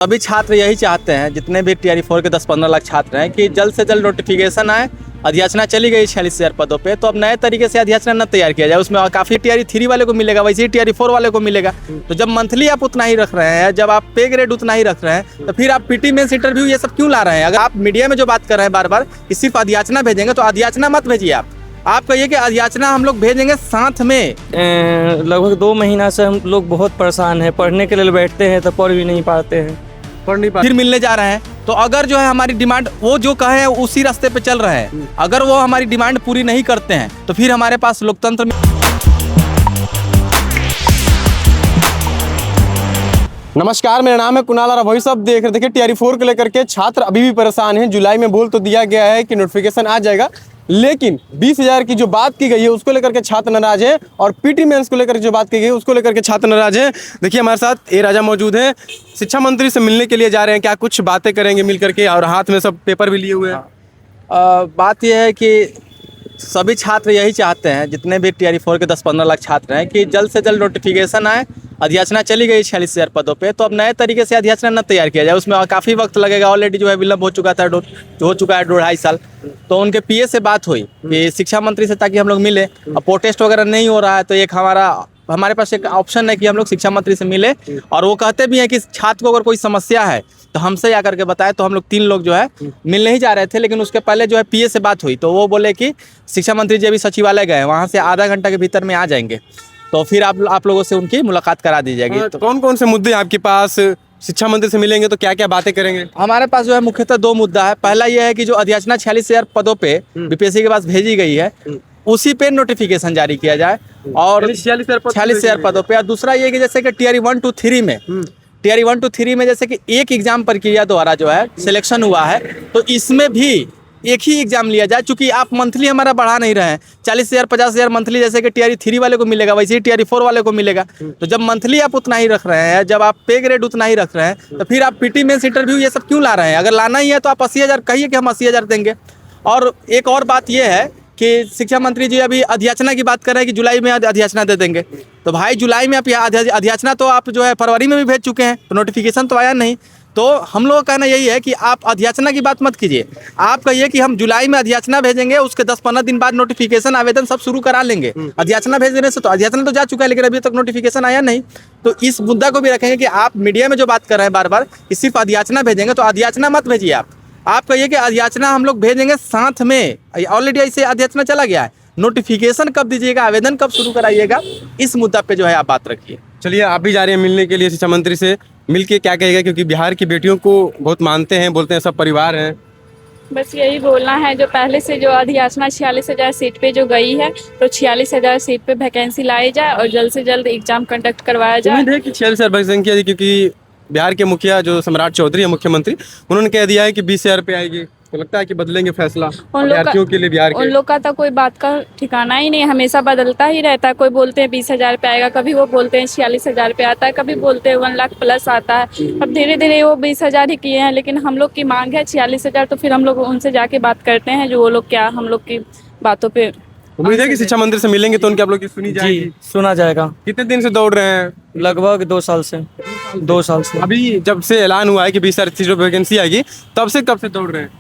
सभी छात्र यही चाहते हैं, जितने भी टीआरई 4 के 10-15 लाख छात्र हैं, कि जल्द से जल्द नोटिफिकेशन आए। अधियाचना चली गई 46,000 पदों पे, तो अब नए तरीके से अधियाचना न तैयार किया जाए। उसमें काफ़ी टीआरई 3 वाले को मिलेगा, वैसे ही टीआरई 4 वाले को मिलेगा। तो जब मंथली आप उतना ही रख रहे हैं, जब आप पे ग्रेड उतना ही रख रहे हैं, तो फिर आप पीटी मेंस इंटरव्यू ये सब क्यों ला रहे हैं? अगर आप मीडिया में जो बात कर रहे हैं बार बार कि सिर्फ अधियाचना भेजेंगे, तो अधियाचना मत भेजिए। आप कहिए कि अधियाचना हम लोग भेजेंगे साथ में। लगभग 2 महीना से हम लोग बहुत परेशान हैं। पढ़ने के लिए बैठते हैं तो पढ़ भी नहीं पाते हैं, फिर मिलने जा रहे हैं। तो अगर जो है हमारी डिमांड वो जो कहे उसी रास्ते पे चल रहे हैं, अगर वो हमारी डिमांड पूरी नहीं करते हैं, तो फिर हमारे पास लोकतंत्र में। नमस्कार, मेरा नाम है कुणाल और आप वही सब देख रहे। देखिए, टीआरई 4 को लेकर के छात्र अभी भी परेशान हैं। जुलाई में बोल तो दिया गया है कि नोटिफिकेशन आ जाएगा, लेकिन 20,000 की जो बात की गई है उसको लेकर के छात्र नाराज हैं, और पीटी मेंस को लेकर जो बात की गई है उसको लेकर के छात्र नाराज हैं। देखिए, हमारे साथ ए राजा मौजूद हैं, शिक्षा मंत्री से मिलने के लिए जा रहे हैं। क्या कुछ बातें करेंगे मिल करके, और हाथ में सब पेपर भी लिए हुए हैं। बात यह है कि सभी छात्र यही चाहते हैं, जितने भी टीआरई 4 के 10-15 लाख छात्र हैं, कि जल्द से जल्द नोटिफिकेशन आए। अधियाचना चली गई 46,000 पदों पे, तो अब नए तरीके से अधियाचना न तैयार किया जाए। उसमें काफ़ी वक्त लगेगा। ऑलरेडी जो है विलम्ब हो चुका था, हो चुका है 2-2.5 साल। तो उनके पीए से बात हुई कि शिक्षा मंत्री से, ताकि हम लोग मिले। अब प्रोटेस्ट वगैरह नहीं हो रहा है, तो एक हमारे पास एक ऑप्शन है कि हम लोग शिक्षा मंत्री से मिले। और वो कहते भी हैं कि छात्र को अगर कोई समस्या है तो हमसे आकर के बताए। तो हम लोग 3 लोग जो है मिलने ही जा रहे थे, लेकिन उसके पहले जो है पीए से बात हुई, तो वो बोले कि शिक्षा मंत्री जी अभी सचिवालय गए, वहाँ से आधा घंटा के भीतर में आ जाएंगे, तो फिर आप लोगों से उनकी मुलाकात करा दी जाएगी। तो कौन कौन से मुद्दे आपके पास? शिक्षा मंत्री से मिलेंगे तो क्या क्या बातें करेंगे? हमारे पास जो है मुख्यतः 2 मुद्दा है। पहला यह है कि जो अधियाचना 46,000 पदों पे बीपीएससी के पास भेजी गई है, उसी पे नोटिफिकेशन जारी किया जाए, और 46,000 पदों पे। और दूसरा ये कि जैसे कि टीआरई 1 to 3 में, टीआरई 1 to 3 में जैसे कि एक एग्जाम प्रक्रिया द्वारा जो है सिलेक्शन हुआ है, तो इसमें भी एक ही एग्जाम लिया जाए। चूंकि आप मंथली हमारा बढ़ा नहीं रहे हैं, 40,000 50,000 मंथली जैसे कि टीआरई 3 वाले को मिलेगा, वैसे ही टीआरई 4 वाले को मिलेगा। तो जब मंथली आप उतना ही रख रहे हैं, जब आप पे ग्रेड उतना ही रख रहे हैं, तो फिर आप पीटी मेंस इंटरव्यू ये सब क्यों ला रहे हैं? अगर लाना ही है तो आप 80,000 कहिए कि हम 80,000 देंगे। और एक और बात यह है कि शिक्षा मंत्री जी अभी अधियाचना की बात कर रहे हैं कि जुलाई में अधियाचना दे देंगे। तो भाई, जुलाई में आप अधियाचना तो आप जो है फरवरी में भी भेज चुके हैं, तो नोटिफिकेशन तो आया नहीं। तो हम लोगों का कहना यही है कि आप अधियाचना की बात मत कीजिए। आप कहिए कि हम जुलाई में अधियाचना भेजेंगे, उसके 10-15 दिन बाद नोटिफिकेशन आवेदन सब शुरू करा लेंगे। अधियाचना भेज देने से तो अधियाचना तो जा चुका है, लेकिन अभी तक नोटिफिकेशन आया नहीं। तो इस मुद्दा को भी रखेंगे कि आप मीडिया में जो बात कर रहे हैं बार बार कि सिर्फ अधियाचना भेजेंगे, तो अधियाचना मत भेजिए। आप कहिए कि अधियाचना हम लोग भेजेंगे साथ में। ऑलरेडी ऐसे अधियाचना चला गया है, नोटिफिकेशन कब दीजिएगा, आवेदन कब शुरू कराइएगा, इस मुद्दा पे जो है आप बात रखिए। चलिए, आप भी जा रहे हैं मिलने के लिए शिक्षा मंत्री से, मिलके क्या कहेगा? क्योंकि बिहार की बेटियों को बहुत मानते हैं, बोलते हैं सब परिवार हैं। बस यही बोलना है, जो पहले से जो अधियाचना 46,000 सीट पे जो गई है, तो 46,000 सीट पे वैकेंसी लाई जाए और जल्द से जल्द एग्जाम कंडक्ट करवाया जाए। उम्मीद है कि 46,000 वैकेंसी, क्योंकि बिहार के मुखिया जो सम्राट चौधरी है, मुख्यमंत्री, उन्होंने कह दिया है कि 20,000 पे आएगी। तो लगता है कि बदलेंगे फैसला विद्यार्थियों के लिए बिहार के। उन लोग का तो कोई बात का ठिकाना ही नहीं, हमेशा बदलता ही रहता है। कोई बोलते हैं 20,000 पे आएगा, कभी वो बोलते हैं 46,000 पे आता है, कभी बोलते हैं 1 लाख प्लस आता है। अब धीरे धीरे वो 20,000 ही किए हैं, लेकिन हम लोग की मांग है 46,000। तो फिर हम लोग उनसे जाके बात करते हैं, जो वो लोग क्या हम लोग की बातों पे। उम्मीद है कि शिक्षा मंत्री से मिलेंगे तो उनकी आप लोग की सुनी जाएगी। जी सुना जाएगा। कितने दिन से दौड़ रहे हैं? लगभग 2 साल से। 2 साल से। अभी जब से ऐलान हुआ है कि 20,000 सीटों पर वैकेंसी आएगी, तब से कब से दौड़ रहे हैं?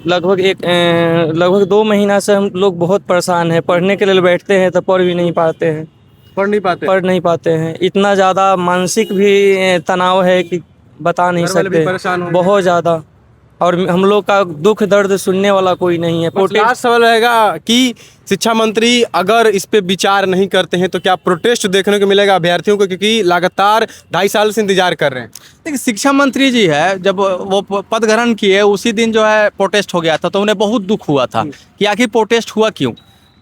लगभग 2 महीना से हम लोग बहुत परेशान हैं। पढ़ने के लिए बैठते हैं तो पढ़ भी नहीं पाते हैं, पढ़ नहीं पाते हैं। इतना ज़्यादा मानसिक भी तनाव है कि बता नहीं सकते, बहुत ज़्यादा। और हम लोग का दुख दर्द सुनने वाला कोई नहीं है। लास्ट सवाल रहेगा कि शिक्षा मंत्री अगर इस पे विचार नहीं करते हैं तो क्या प्रोटेस्ट देखने को मिलेगा अभ्यर्थियों को, क्योंकि लगातार 2.5 साल से इंतजार कर रहे हैं? देखिए, शिक्षा मंत्री जी है, जब वो पद ग्रहण किए उसी दिन जो है प्रोटेस्ट हो गया था, तो उन्हें बहुत दुख हुआ था कि आखिर प्रोटेस्ट हुआ क्यों।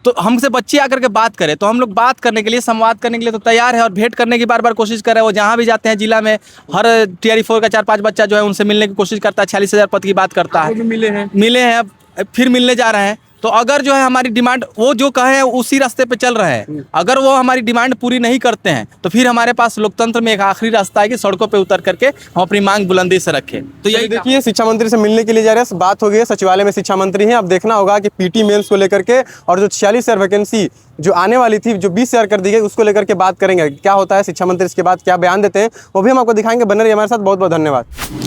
तो हमसे बच्चे आकर के बात करें, तो हम लोग बात करने के लिए, संवाद करने के लिए तो तैयार है, और भेंट करने की बार बार कोशिश कर रहे हैं। वो जहाँ भी जाते हैं जिला में, हर टीआरई 4 का 4-5 बच्चा जो है उनसे मिलने की कोशिश करता है, 46,000 पद की बात करता है। मिले हैं अब फिर मिलने जा रहे हैं। तो अगर जो है हमारी डिमांड वो जो कहे उसी रास्ते पे चल रहे हैं, अगर वो हमारी डिमांड पूरी नहीं करते हैं तो फिर हमारे पास लोकतंत्र में एक आखिरी रास्ता है कि सड़कों पे उतर करके हम अपनी मांग बुलंदी से रखें। तो यही देखिए शिक्षा मंत्री से मिलने के लिए जा रहे हैं, बात हो गई है, सचिवालय में शिक्षा मंत्री हैं। अब देखना होगा कि पीटी मेंस को लेकर के और जो 46,000 वैकेंसी जो आने वाली थी, जो 20,000 कर दी गई, उसको लेकर के बात करेंगे। क्या होता है शिक्षा मंत्री इसके बाद क्या बयान देते हैं वो भी हम आपको दिखाएंगे। बने रहिए हमारे साथ। बहुत बहुत धन्यवाद।